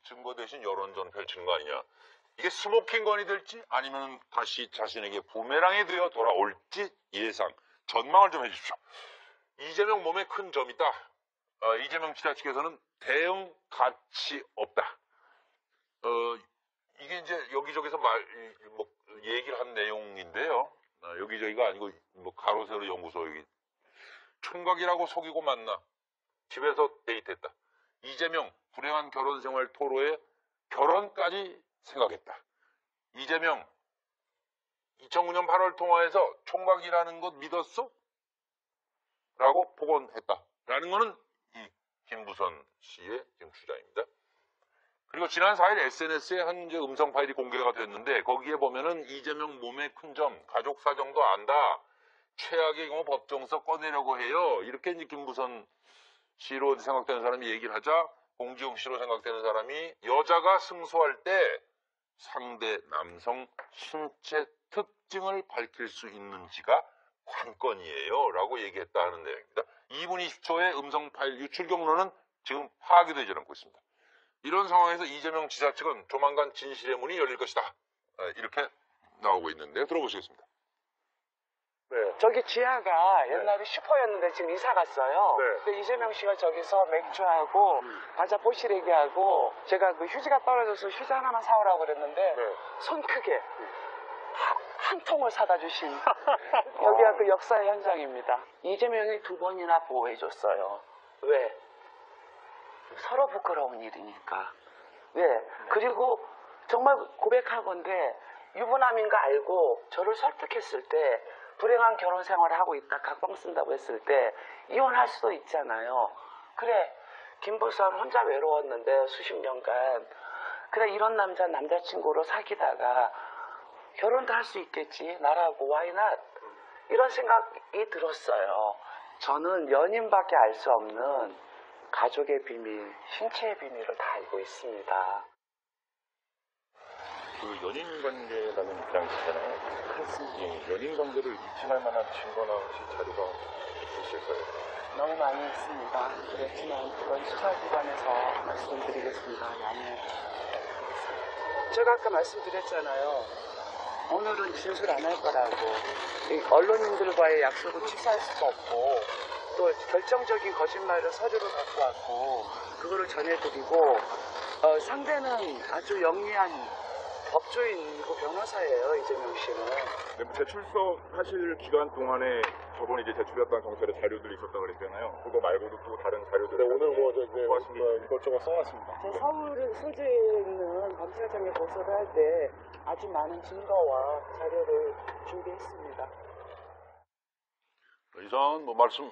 증거 대신 여론전을 펼치는 거 아니냐. 이게 스모킹건이 될지 아니면 다시 자신에게 부메랑이 되어 돌아올지 예상, 전망을 좀 해주십시오. 이재명 몸에 큰 점이 있다. 이재명 지자측에서는 대응 가치 없다. 이게 이제 여기저기서 얘기를 한 내용인데요. 여기저기가 아니고 가로 세로 연구소 여기 총각이라고 속이고 만나 집에서 데이트했다. 이재명 불행한 결혼생활 토로에 결혼까지 생각했다. 이재명 2009년 8월 통화에서 총각이라는 것 믿었어? 라고 복원했다. 라는 거는 이 김부선 씨의 지금 주장입니다. 그리고 지난 4일 SNS에 한 이제 음성 파일이 공개가 됐는데 거기에 보면은 이재명 몸의 큰 점, 가족 사정도 안다. 최악의 경우 법정서 꺼내려고 해요. 이렇게 이제 김부선 씨로 생각되는 사람이 얘기를 하자 공지영 씨로 생각되는 사람이 여자가 승소할 때 상대 남성 신체 특징을 밝힐 수 있는지가 관건이에요. 라고 얘기했다 하는 내용입니다. 2분 20초의 음성 파일 유출 경로는 지금 파악이 되지 않고 있습니다. 이런 상황에서 이재명 지사 측은 조만간 진실의 문이 열릴 것이다. 이렇게 나오고 있는데요. 들어보시겠습니다. 네. 저기 지하가 옛날에 슈퍼였는데 지금 이사 갔어요. 네. 근데 이재명 씨가 저기서 맥주하고 과자 보시래기하고 제가 그 휴지가 떨어져서 휴지 하나만 사오라고 그랬는데 네. 손 크게 한 통을 사다 주신 여기가 그 역사의 현장입니다. 이재명이 2번이나 보호해줬어요. 왜? 서로 부끄러운 일이니까. 왜? 그리고 정말 고백하건대 유부남인 거 알고 저를 설득했을 때 불행한 결혼 생활을 하고 있다 각방 쓴다고 했을 때 이혼할 수도 있잖아요. 그래 김부선 혼자 외로웠는데 수십 년간 그래 이런 남자친구로 사귀다가 결혼도 할 수 있겠지 나라고 why not 이런 생각이 들었어요. 저는 연인밖에 알 수 없는 가족의 비밀, 신체의 비밀을 다 알고 있습니다. 그 연인 관계라는 입장이시잖아요. 그렇습니다. 예, 연인 관계를 입증할 만한 증거나 혹시 자료가 있으실까요? 너무 많이 있습니다. 그렇지만 그건 수사기관에서 말씀드리겠습니다. 제가 아까 말씀드렸잖아요. 오늘은 진술 안 할 거라고. 언론인들과의 약속을 취소할 수가 없고 또 결정적인 거짓말을 서류로 갖고 왔고 그거를 전해드리고 상대는 아주 영리한 법조인이고 변호사예요. 이재명 씨는. 네, 재출석하실 기간 동안에 저번에 이제 제출했던 경찰에 자료들이 있었다고 그랬잖아요. 그거 말고도 또 다른 자료들. 네, 오늘 이것저것 써놨습니다. 저 서울 소재에 있는 검찰청에 고소를 할 때 아주 많은 증거와 자료를 준비했습니다. 이상은 말씀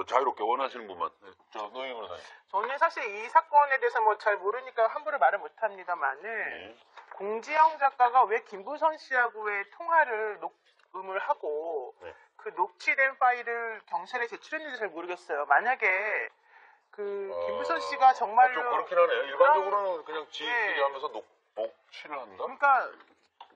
자유롭게 원하시는 분만. 노영희 변호사님. 저는 사실 이 사건에 대해서 잘 모르니까 함부로 말을 못합니다만은 공지영 작가가 왜 김부선 씨하고 왜 통화를 녹음을 하고 그 녹취된 파일을 경찰에 제출했는지 잘 모르겠어요. 만약에 그 김부선 씨가 정말로 좀 그렇긴 하네요. 일반적으로는 그냥 지인끼리 하면서 녹취를 한다? 그러니까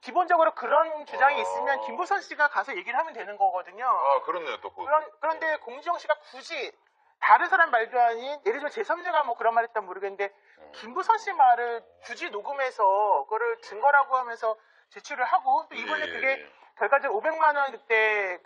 기본적으로 그런 주장이 있으면 김부선 씨가 가서 얘기를 하면 되는 거거든요. 그렇네요. 또 그런데 공지영 씨가 굳이 다른 사람 말도 아닌 예를 들어 제3자가 그런 말 했다면 모르겠는데 김부선 씨 말을 굳이 녹음해서 그거를 증거라고 하면서 제출을 하고 또 이번에 그게 결과적으로 500만 원 그때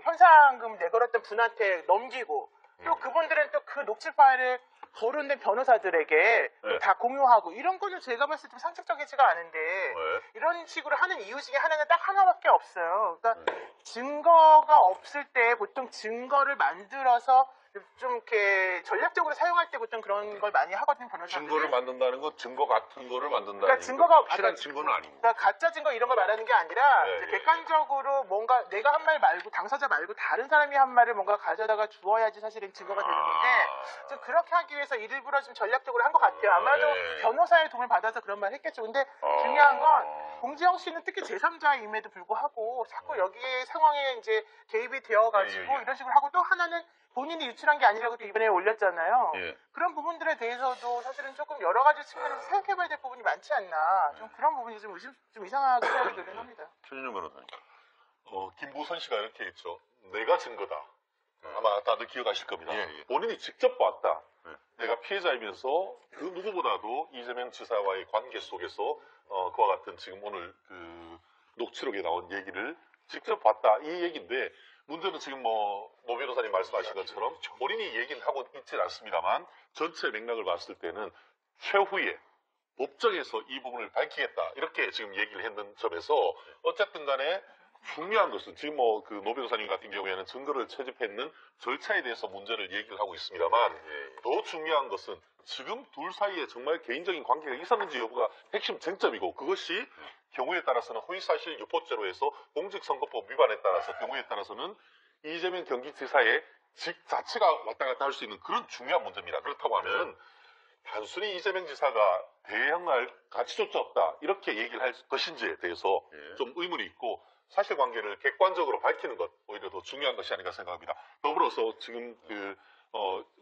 현상금 내걸었던 분한테 넘기고 또 그분들은 또 그 녹취 파일을 거론된 변호사들에게 다 공유하고 이런 거는 제가 봤을 때 좀 상식적이지가 않은데 이런 식으로 하는 이유 중에 하나는 딱 하나밖에 없어요. 그러니까 증거가 없을 때 보통 증거를 만들어서 좀 이렇게 전략적으로 사용할 때 보통 그런 걸 많이 하거든요, 변호사들이. 증거를 만든다는 건 증거 같은 거를 만든다는 그러니까 증거가 확실한 증거는 아닙니다. 그러니까 가짜 증거 이런 걸 말하는 게 아니라 이제 객관적으로 뭔가 내가 한 말 말고 당사자 말고 다른 사람이 한 말을 뭔가 가져다가 주어야지 사실은 증거가 되는 건데 좀 그렇게 하기 위해서 일부러 좀 전략적으로 한 것 같아요. 아마도 변호사의 도움을 받아서 그런 말 했겠죠. 근데 중요한 건 공지영 씨는 특히 제3자임에도 불구하고 자꾸 여기에 상황에 이제 개입이 되어가지고 이런 식으로 하고 또 하나는 본인이 유출한 게 아니라고 또 이번에 올렸잖아요. 그런 부분들에 대해서도 사실은 조금 여러 가지 측면에서 생각해봐야 될 부분이 많지 않나. 좀 그런 부분이 좀 이상하게 생각이 들긴 합니다. 최진영 변호사님. 김부선 씨가 이렇게 했죠. 내가 증거다. 아마 다들 기억하실 겁니다. 예, 예. 본인이 직접 봤다. 예. 내가 피해자이면서 그 누구보다도 이재명 지사와의 관계 속에서 그와 같은 지금 오늘 그 녹취록에 나온 얘기를 직접 봤다 이 얘기인데 문제는 지금 뭐 노 변호사님 말씀하신 것처럼 본인이 얘기는 하고 있진 않습니다만 전체 맥락을 봤을 때는 최후에 법정에서 이 부분을 밝히겠다 이렇게 지금 얘기를 했는 점에서 어쨌든 간에 중요한 것은 지금 뭐 그 노 변호사님 같은 경우에는 증거를 채집했는 절차에 대해서 문제를 얘기를 하고 있습니다만 더 중요한 것은 지금 둘 사이에 정말 개인적인 관계가 있었는지 여부가 핵심 쟁점이고 그것이 경우에 따라서는 허위사실 유포죄로 해서 공직선거법 위반에 따라서 경우에 따라서는 이재명 경기지사의 직 자체가 왔다 갔다 할 수 있는 그런 중요한 문제입니다. 그렇다고 하면 단순히 이재명 지사가 대응할 가치조차 없다 이렇게 얘기를 할 것인지에 대해서 좀 의문이 있고 사실관계를 객관적으로 밝히는 것 오히려 더 중요한 것이 아닌가 생각합니다. 더불어서 지금 그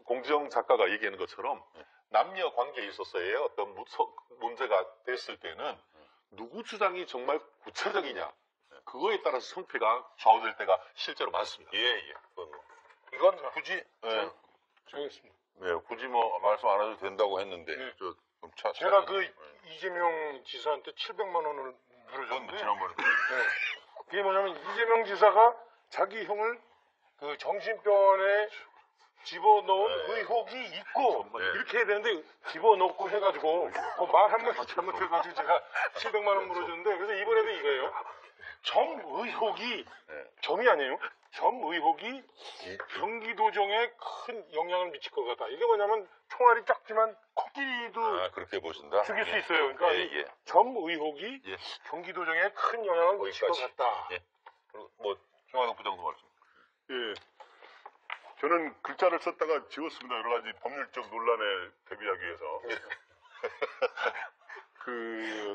공지영 작가가 얘기하는 것처럼 남녀 관계에 있어서의 어떤 문제가 됐을 때는 누구 주장이 정말 구체적이냐 그거에 따라서 성패가 좌우될 때가 실제로 많습니다. 예. 이건 굳이, 정했습니다. 네, 굳이 뭐 말씀 안 해도 된다고 했는데, 네. 제가 이재명 지사한테 700만 원을 물어줬는데 지난번에. 그게 뭐냐면 이재명 지사가 자기 형을 그 정신병원에 집어넣은 의혹이 있고 이렇게 해야 되는데 집어넣고 해가지고 그 말 한마디 잘못해가지고 제가 700만 원 물어줬는데 그래서 이번에도 이거예요. 점 의혹이 점이 아니에요. 점 의혹이 경기도정에 큰 영향을 미칠 것 같다. 이게 뭐냐면 총알이 작지만 코끼리도 그렇게 보신다? 죽일 수 있어요. 그러니까 점 의혹이 경기도정에 큰 영향을 미칠 것 같다. 그리고 뭐, 정화동 부장도 말씀. 예. 저는 글자를 썼다가 지웠습니다. 여러 가지 법률적 논란에 대비하기 위해서.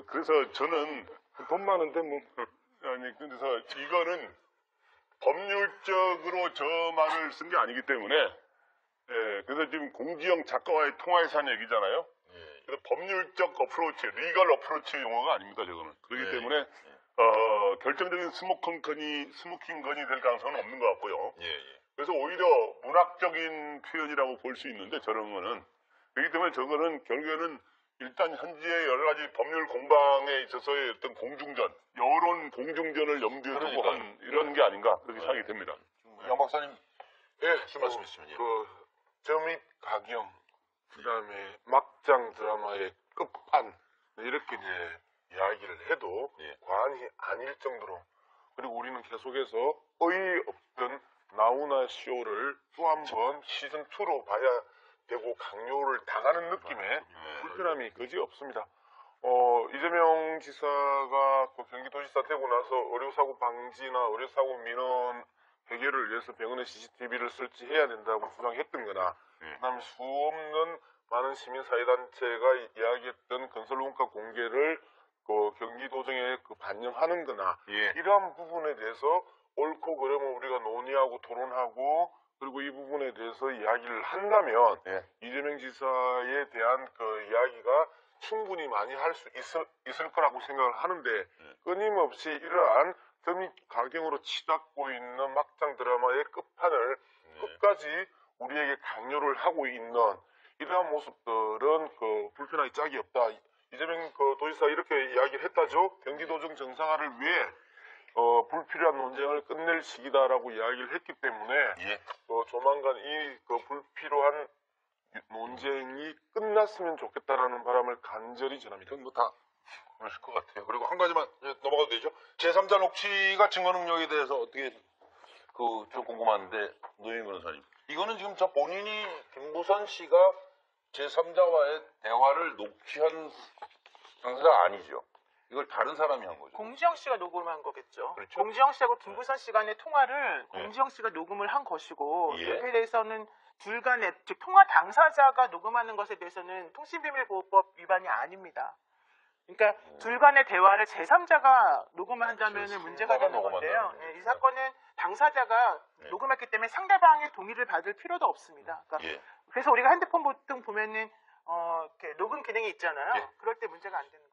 그래서 저는 돈 많은데 뭐. 아니, 그래서 이거는 법률적으로 저 말을 쓴 게 아니기 때문에, 예. 그래서 지금 공지영 작가와의 통화에서 한 얘기잖아요. 그래서 법률적 어프로치, 리걸 어프로치 용어가 아닙니다, 저거는. 그렇기 때문에, 결정적인 스모킹 건이 될 가능성은 없는 것 같고요. 그래서 오히려 문학적인 표현이라고 볼 수 있는데 저런 거는 그렇기 때문에 저거는 결국에는 일단 현재의 여러 가지 법률 공방에 있어서의 어떤 공중전, 여론 공중전을 염두에 두고 한 이런 게 아닌가 그렇게 생각이 됩니다. 양 박사님, 무슨 말씀 있으면요. 그 점입 가경, 그다음에 막장 드라마의 끝판 이렇게 이제 이야기를 해도 과언이 아닐 정도로 그리고 우리는 계속해서 어이없던 나훈아 쇼를 또 한 번 시즌 2로 봐야 되고 강요를 당하는 느낌의 불편함이 거지 없습니다. 이재명 지사가 그 경기도지사 되고 나서 의료사고 방지나 의료사고 민원 해결을 위해서 병원에 CCTV를 설치해야 된다고 주장했던 거나 그다음에 수없는 많은 시민사회단체가 이야기했던 건설원가 공개를 그 경기도정에 반영하는 거나 이러한 부분에 대해서 옳고 그러면 우리가 논의하고 토론하고 그리고 이 부분에 대해서 이야기를 한다면 이재명 지사에 대한 그 이야기가 충분히 많이 할 수 있을 거라고 생각을 하는데 끊임없이 이러한 점입 가경으로 치닫고 있는 막장 드라마의 끝판을 끝까지 우리에게 강요를 하고 있는 이러한 모습들은 그 불편하기 짝이 없다. 이재명 그 도지사 이렇게 이야기를 했다죠. 경기도정 정상화를 위해 불필요한 논쟁을 끝낼 시기다라고 이야기를 했기 때문에 조만간 이 그 불필요한 논쟁이 끝났으면 좋겠다라는 바람을 간절히 전합니다. 뭐 다 그러실 것 같아요. 그리고 한 가지만 넘어가도 되죠? 제3자 녹취가 증거 능력에 대해서 어떻게 좀 궁금한데 노영희 변호사님, 이거는 지금 저 본인이 김부선 씨가 제3자와의 대화를 녹취한 당사자가 아니죠. 이걸 다른 사람이 한 거죠. 공지영 씨가 녹음한 거겠죠. 그렇죠. 공지영 씨하고 김부선 씨 간의 통화를 공지영 씨가 녹음을 한 것이고 여기에 대해서는 둘 간의 즉 통화 당사자가 녹음하는 것에 대해서는 통신비밀보호법 위반이 아닙니다. 그러니까 둘 간의 대화를 제3자가 녹음을 한다면 문제가 되는 건데요. 이 사건은 당사자가 녹음했기 때문에 상대방의 동의를 받을 필요도 없습니다. 그러니까 그래서 우리가 핸드폰 보통 보면은 이렇게 녹음 기능이 있잖아요. 그럴 때 문제가 안 되는 거예요.